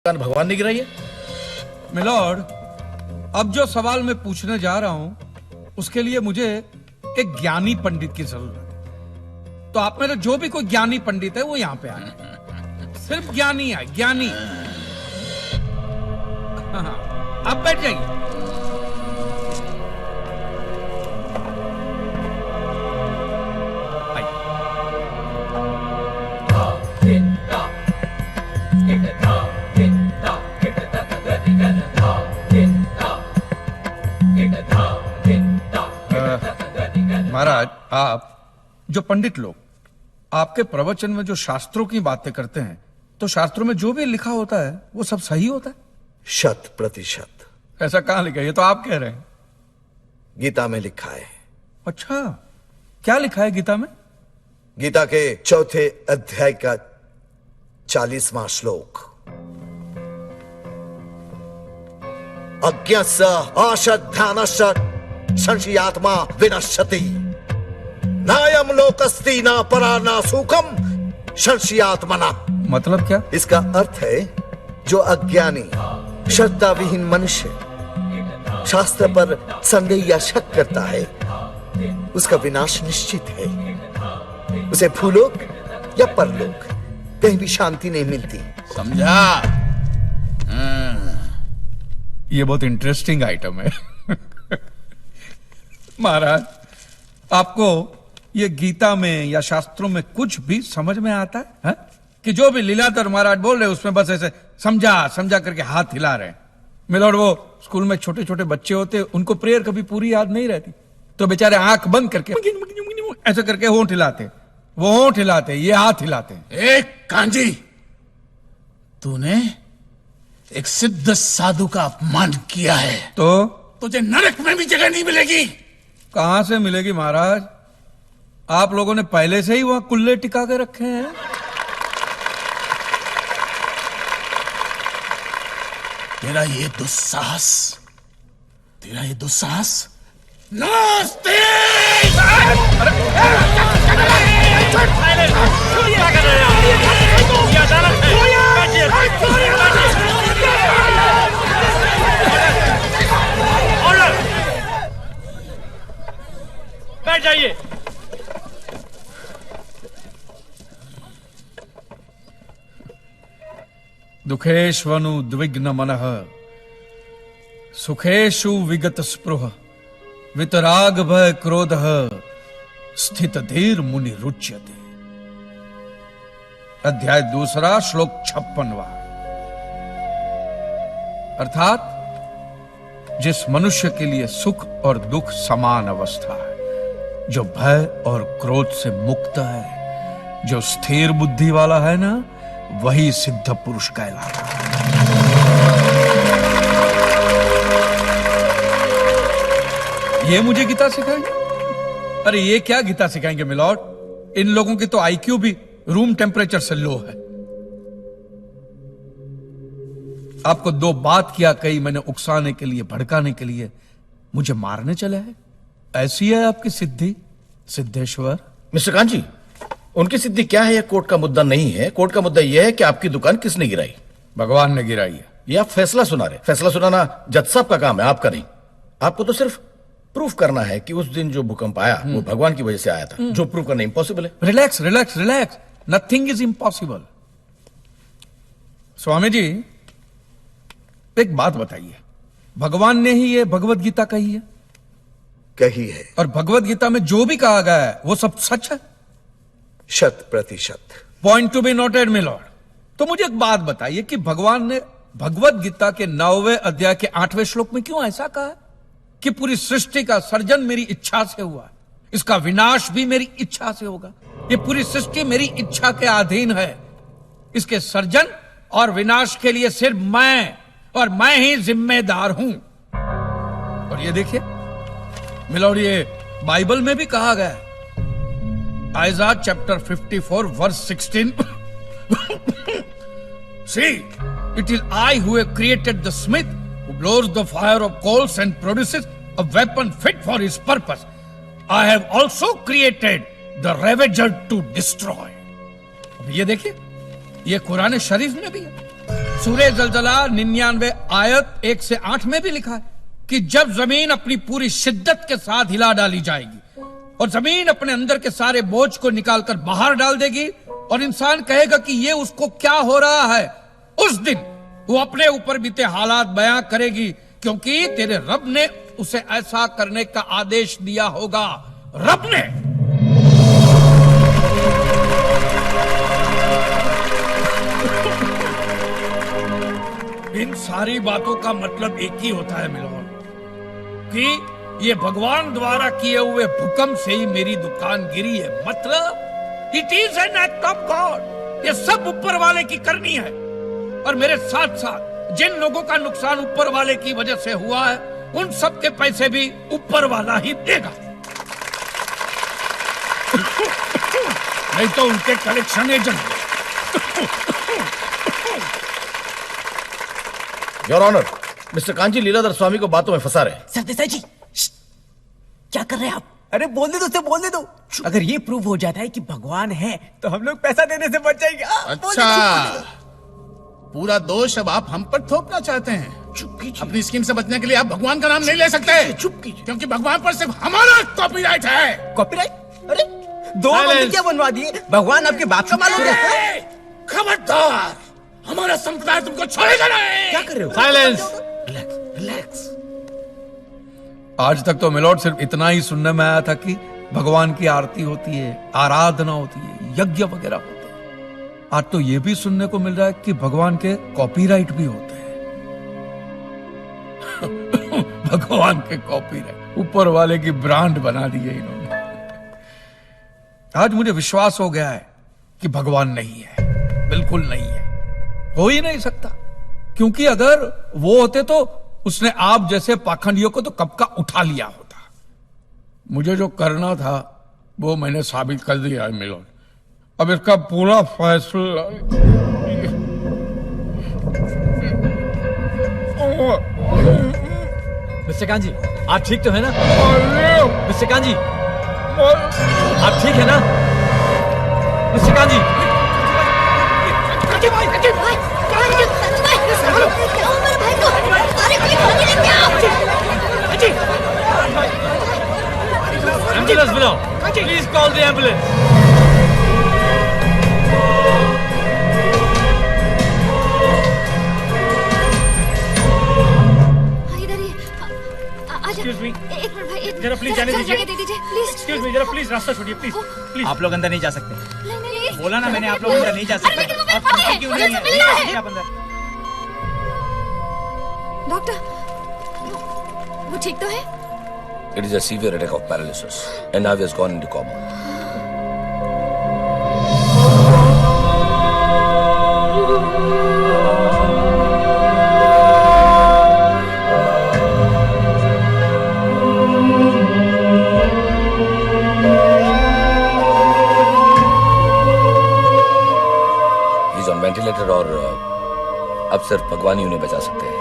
मुस्कान भगवान ने गिराई है? मिलॉर्ड, अब जो सवाल मैं पूछने जा रहा हूं उसके लिए मुझे एक ज्ञानी पंडित की जरूरत है। तो आप में जो भी कोई ज्ञानी पंडित है वो यहां पे आए। सिर्फ ज्ञानी है, ज्ञानी। हाँ, आप बैठ जाइए। महाराज, आप जो पंडित लोग आपके प्रवचन में जो शास्त्रों की बातें करते हैं, तो शास्त्रों में जो भी लिखा होता है वो सब सही होता है? 100%। ऐसा कहां लिखा है? ये तो आप कह रहे हैं। गीता में लिखा है। अच्छा, क्या लिखा है गीता में? गीता के 4थे अध्याय का 40वां श्लोक। अज्ञस्य अश्रद्धानस्य संशयात्मा विनश्यति, नायम लोकस्ति न परा न सुखम संशयात्मना। मतलब क्या? इसका अर्थ है, जो अज्ञानी श्रद्धा विहीन मनुष्य शास्त्र पर संदेह या शक करता है, उसका विनाश निश्चित है। उसे भूलोक या परलोक कहीं भी शांति नहीं मिलती। समझा? ये बहुत इंटरेस्टिंग आइटम है। महाराज, आपको ये गीता में या शास्त्रों में कुछ भी समझ में आता है? कि जो भी लीलाधर महाराज बोल रहे उसमें बस ऐसे समझा समझा करके हाथ हिला रहे हैं। मिलॉर्ड, वो स्कूल में छोटे छोटे बच्चे होते, उनको प्रेयर कभी पूरी याद नहीं रहती, तो बेचारे आंख बंद करके ऐसे करके होंठ हिलाते, वो होंठ हिलाते, ये हाथ हिलाते। एक कांजी, तूने एक सिद्ध साधु का अपमान किया है, तो तुझे नरक में भी जगह नहीं मिलेगी। कहां से मिलेगी महाराज? आप लोगों ने पहले से ही वहां कुल्ले टिका के रखे हैं। तेरा ये दुस्साहस नास्तिक! बैठ जाइए। दुखेष्वनु द्विग्न मनः सुखेषु विगत स्पृह वितराग भय क्रोध स्थित धीर मुनि रुच्यते। अध्याय 2 श्लोक 56। अर्थात जिस मनुष्य के लिए सुख और दुख समान अवस्था है, जो भय और क्रोध से मुक्त है, जो स्थिर बुद्धि वाला है ना, वही सिद्ध पुरुष कहलाता है। ये मुझे गीता सिखाएंगे? अरे ये क्या गीता सिखाएंगे मिलॉर्ड? इन लोगों की तो आईक्यू भी रूम टेम्परेचर से लो है। आपको 2 बात किया कही मैंने उकसाने के लिए, भड़काने के लिए, मुझे मारने चले हैं। ऐसी है आपकी सिद्धि सिद्धेश्वर? मिस्टर कांजी, उनकी सिद्धि क्या है यह कोर्ट का मुद्दा नहीं है। कोर्ट का मुद्दा यह है कि आपकी दुकान किसने गिराई। भगवान ने गिराई है। यह आप फैसला सुना रहे। फैसला सुनाना जज साहब का काम है, आपका नहीं। आपको तो सिर्फ प्रूफ करना है कि उस दिन जो भूकंप आया वो भगवान की वजह से आया था, जो प्रूफ करना इम्पॉसिबल है। Relax relax relax, nothing is impossible. Swami ji, एक बात बताइए, भगवान ने ही ये भगवत गीता कही है? कही है। और भगवत गीता में जो भी कहा गया है वो सब सच है? 100%। Point to be noted milord. तो मुझे एक बात बताइए कि भगवान ने भगवत गीता के 9वें अध्याय के 8वें श्लोक में क्यों ऐसा कहा कि पूरी सृष्टि का सर्जन मेरी इच्छा से हुआ, इसका विनाश भी मेरी इच्छा से होगा, ये पूरी सृष्टि मेरी इच्छा के अधीन है, इसके सर्जन और विनाश के लिए सिर्फ मैं और मैं ही जिम्मेदार हूं। और ये देखिए मिलॉर्ड, ये बाइबल में भी कहा गया है, Aiza chapter 54 verse 16। See, it is I who have created the smith who blows the fire of coals and produces a weapon fit for his purpose. I have also created the ravager to destroy. अब ये देखिए, ये कुरान शरीफ में भी है। सूरह जलजला 99 आयत 1 से 8 में भी लिखा है कि जब जमीन अपनी पूरी शिद्दत के साथ हिला डाली जाएगी और जमीन अपने अंदर के सारे बोझ को निकालकर बाहर डाल देगी और इंसान कहेगा कि ये उसको क्या हो रहा है, उस दिन वो अपने ऊपर बीते हालात बयां करेगी, क्योंकि तेरे रब ने उसे ऐसा करने का आदेश दिया होगा। रब ने। इन सारी बातों का मतलब एक ही होता है मिलोन, कि ये भगवान द्वारा किए हुए भूकंप से ही मेरी दुकान गिरी है। मतलब it is an act of God. ये सब ऊपर वाले की करनी है, और मेरे साथ साथ जिन लोगों का नुकसान ऊपर वाले की वजह से हुआ है, उन सब के पैसे भी ऊपर वाला ही देगा। नहीं तो उनके collection agent. Your honour, mister Kanchi Leeladhar Swami को बातों में फंसा रहे हैं। सरदेसाई जी, क्या कर रहे हैं आप? अरे बोलने दो, उसे बोलने दो। अगर ये प्रूव हो जाता है कि भगवान है तो हम लोग पैसा देने से बच जाएंगे। अच्छा, पूरा दोष अब आप हम पर थोपना चाहते हैं। चुप कीजिए। अपनी स्कीम से बचने के लिए आप भगवान का नाम नहीं ले सकते। चुप कीजिए। क्योंकि भगवान पर सिर्फ हमारा कॉपीराइट है। कॉपीराइट? अरे दो मंदिर क्या बनवा दिए? भगवान आपके बाप का मालूम है? खबरदार, हमारा संप्रदाय तुमको छोड़ेगा नहीं। क्या कर रहे हो? साइलेंस। Relax relax. आज तक तो मिलोड सिर्फ इतना ही सुनने में आया था कि भगवान की आरती होती है, आराधना होती है, यज्ञ वगैरह होते हैं। आज तो ये भी सुनने को मिल रहा है कि भगवान के कॉपीराइट भी होते हैं। भगवान के कॉपीराइट ऊपर वाले की ब्रांड बना दी है इन्होंने। आज मुझे विश्वास हो गया है कि भगवान नहीं है, बिल्कुल नहीं है, हो ही नहीं सकता। क्योंकि अगर वो होते तो उसने आप जैसे पाखंडियों को तो कब का उठा लिया होता। मुझे जो करना था वो मैंने साबित कर दिया है मिलोन। अब इसका पूरा फैसला। मिस्टर कांजी, आप ठीक तो है ना? मिस्टर कांजी, आप ठीक है ना? मिस्टर कांजी, एम्बुलेंस बुलाओ, प्लीज कॉल द एम्बुलेंस। इधर ही आजा। Excuse me. एक मिनट भाई, जरा प्लीज जाने दीजिए। जगह दे दीजिए प्लीज। एक्सक्यूज मी, जरा प्लीज रास्ता छोड़िए प्लीज प्लीज। आप लोग अंदर नहीं जा सकते। नहीं, बोला ना मैंने, आप लोग अंदर नहीं जा सकते। अरे लेकिन वो मेरे पति है, क्यों मुझे नहीं उससे मिलना है। आप अंदर। डॉक्टर, वो ठीक तो है? It is a severe attack of paralysis and now he has gone into coma. He's on ventilator और अब सिर्फ भगवान ही उन्हें बचा सकते हैं।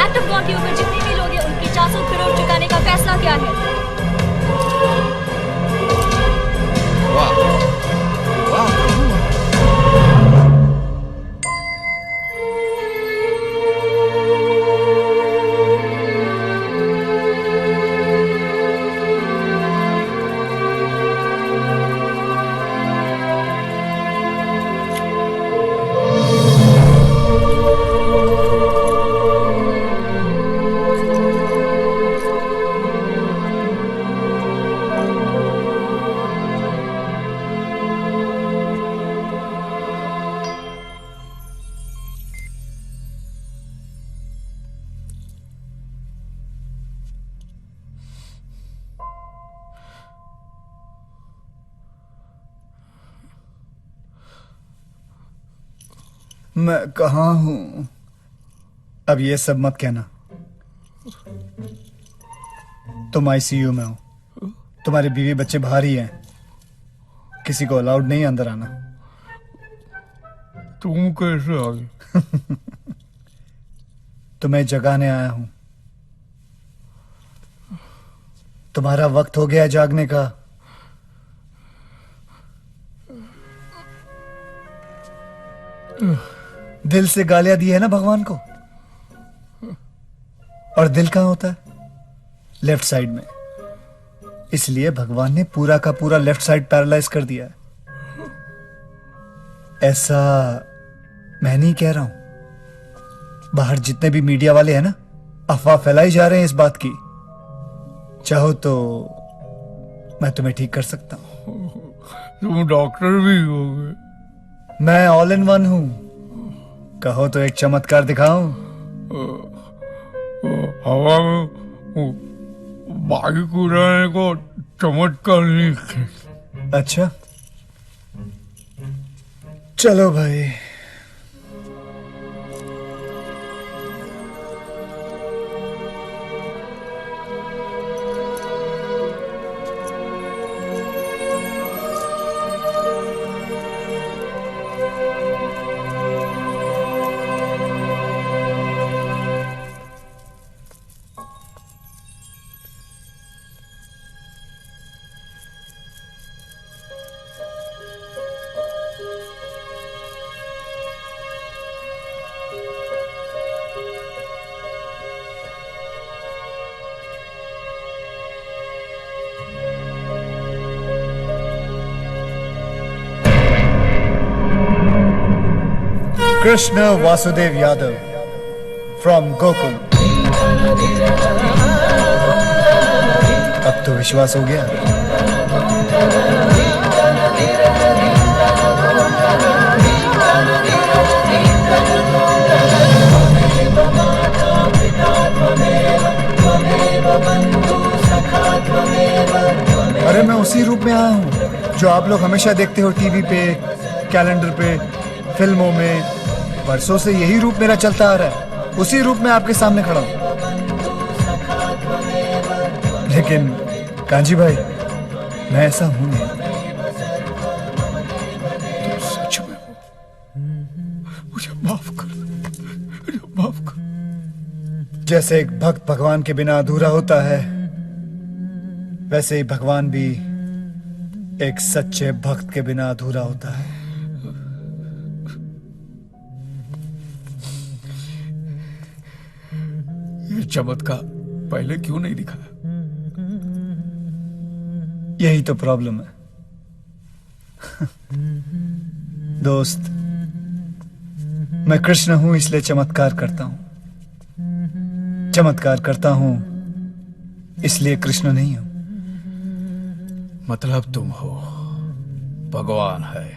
एक्टिव गॉड के ऊपर जितने भी लोग हैं उनकी 400 करोड़ चुकाने का फैसला क्या है? वाह वाह। मैं कहाँ हूं? अब ये सब मत कहना। तुम आईसीयू में हो, तुम्हारे बीवी बच्चे बाहर ही हैं, किसी को अलाउड नहीं अंदर आना। तुम कैसे आ गए? तुम्हें जगाने आया हूं। तुम्हारा वक्त हो गया जागने का। दिल से गालियां दी है ना भगवान को, और दिल कहां होता है? लेफ्ट साइड में। इसलिए भगवान ने पूरा का पूरा लेफ्ट साइड पैरालाइज कर दिया है। ऐसा मैं नहीं कह रहा हूं, बाहर जितने भी मीडिया वाले हैं ना, अफवाह फैलाई जा रहे हैं इस बात की। चाहो तो मैं तुम्हें ठीक कर सकता हूं। तुम डॉक्टर भी हो गए? मैं ऑल इन वन हूं। कहो तो एक चमत्कार दिखाऊं? हवा में बाइक उड़ाने को चमत्कार नहीं। अच्छा चलो भाई। कृष्ण वासुदेव यादव फ्रॉम गोकुल। अब तो विश्वास हो गया। अरे मैं उसी रूप में आया हूं जो आप लोग हमेशा देखते हो टीवी पे, कैलेंडर पे, फिल्मों में। वर्षों से यही रूप मेरा चलता आ रहा है। उसी रूप में आपके सामने खड़ा हूं। लेकिन कांजी भाई, मैं ऐसा हूं नहीं। तुम सच में हो? मुझे माफ कर, मुझे माफ कर। जैसे एक भक्त भगवान के बिना अधूरा होता है, वैसे ही भगवान भी एक सच्चे भक्त के बिना अधूरा होता है। ये चमत्कार पहले क्यों नहीं दिखाया? यही तो प्रॉब्लम है दोस्त। मैं कृष्ण हूं इसलिए चमत्कार करता हूं। चमत्कार करता हूं इसलिए कृष्ण नहीं हूं। मतलब तुम हो, भगवान है,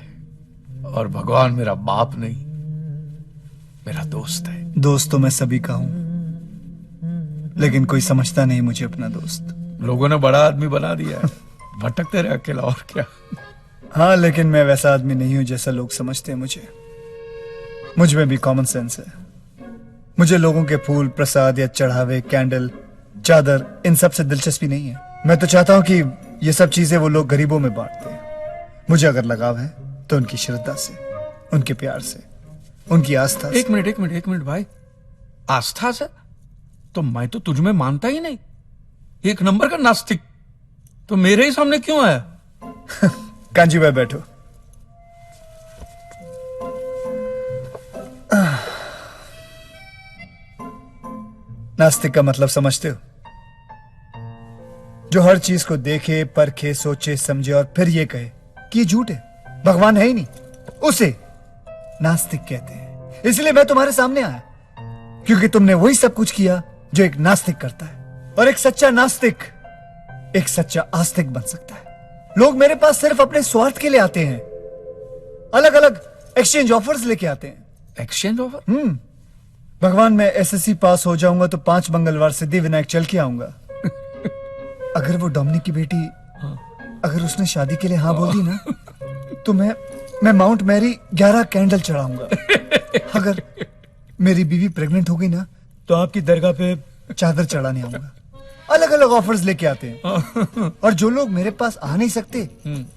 और भगवान मेरा बाप नहीं, मेरा दोस्त है। दोस्त तो मैं सभी का हूं, लेकिन कोई समझता नहीं मुझे अपना दोस्त। लोगों ने बड़ा आदमी बना दिया है, भटकते रहे अकेला, और क्या। हाँ, लेकिन मैं वैसा आदमी नहीं हूं जैसा लोग समझते हैं मुझे। मुझ में भी कॉमन सेंस है। मुझे लोगों के फूल, प्रसाद या चढ़ावे, कैंडल, चादर, इन सब से दिलचस्पी नहीं है। मैं तो चाहता हूं कि ये सब चीजें वो लोग गरीबों में बांटते हैं। मुझे अगर लगाव है तो उनकी श्रद्धा से, उनके प्यार से, उनकी आस्था से। एक मिनट भाई, आस्था से? तो मैं तो तुझ में मानता ही नहीं, एक नंबर का नास्तिक। तो मेरे ही सामने क्यों आया? कांजी भाई बैठो। नास्तिक का मतलब समझते हो? जो हर चीज को देखे, परखे, सोचे, समझे और फिर ये कहे कि ये झूठ है, भगवान है ही नहीं, उसे नास्तिक कहते हैं। इसलिए मैं तुम्हारे सामने आया, क्योंकि तुमने वही सब कुछ किया जो एक नास्तिक करता है। और एक सच्चा नास्तिक एक सच्चा आस्तिक बन सकता है। लोग मेरे पास सिर्फ अपने स्वार्थ के लिए आते हैं, अलग अलग एक्सचेंज ऑफर्स लेके आते हैं। Exchange offer? भगवान, मैं एसएससी पास हो जाऊंगा तो 5 मंगलवार सिद्धि विनायक चल के आऊंगा। अगर वो डोमिनिक की बेटी, अगर उसने शादी के लिए हाँ बोल दी ना, तो मैं माउंट मैरी 11 कैंडल चढ़ाऊंगा। अगर मेरी बीवी प्रेग्नेंट हो गई ना, तो आपकी दरगाह पे चादर चढ़ाने आऊंगा। अलग अलग ऑफर्स लेके आते हैं। और जो लोग मेरे पास आ नहीं सकते,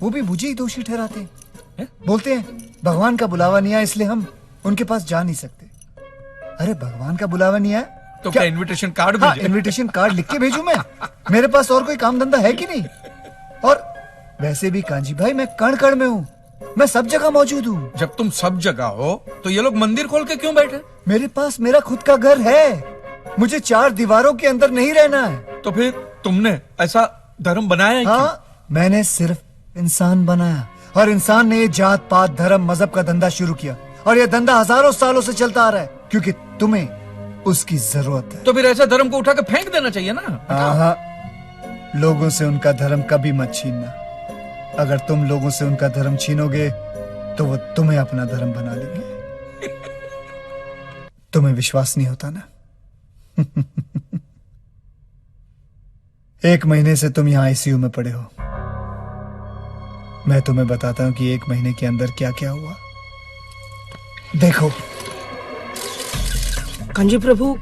वो भी मुझे ही दोषी ठहराते हैं। बोलते हैं भगवान का बुलावा नहीं आया इसलिए हम उनके पास जा नहीं सकते। अरे भगवान का बुलावा नहीं आया तो क्या इनविटेशन कार्ड हाँ, भेजे? इनविटेशन कार्ड लिख के भेजूं मैं? मेरे पास और कोई काम धंधा है कि नहीं? और वैसे भी कांजी भाई, मैं कण कण में हूँ, मैं सब जगह मौजूद हूँ। जब तुम सब जगह हो तो ये लोग मंदिर खोल के क्यों बैठे? मेरे पास मेरा खुद का घर है, मुझे 4 दीवारों के अंदर नहीं रहना है। तो फिर तुमने ऐसा धर्म बनाया ही क्यों? हाँ, मैंने सिर्फ इंसान बनाया, और इंसान ने ये जात पात धर्म मजहब का धंधा शुरू किया, और ये धंधा हजारों सालों से चलता आ रहा है, क्योंकि तुम्हें उसकी जरूरत है। तो फिर ऐसा धर्म को उठा के फेंक देना चाहिए ना। हाँ, लोगों से उनका धर्म कभी मत छीनना। अगर तुम लोगों से उनका धर्म छीनोगे तो वो तुम्हें अपना धर्म बना लेंगे। तुम्हें विश्वास नहीं होता ना? 1 महीने से तुम यहां आईसीयू में पड़े हो। मैं तुम्हें बताता हूं कि 1 महीने के अंदर क्या क्या हुआ। देखो। कांजी प्रभु,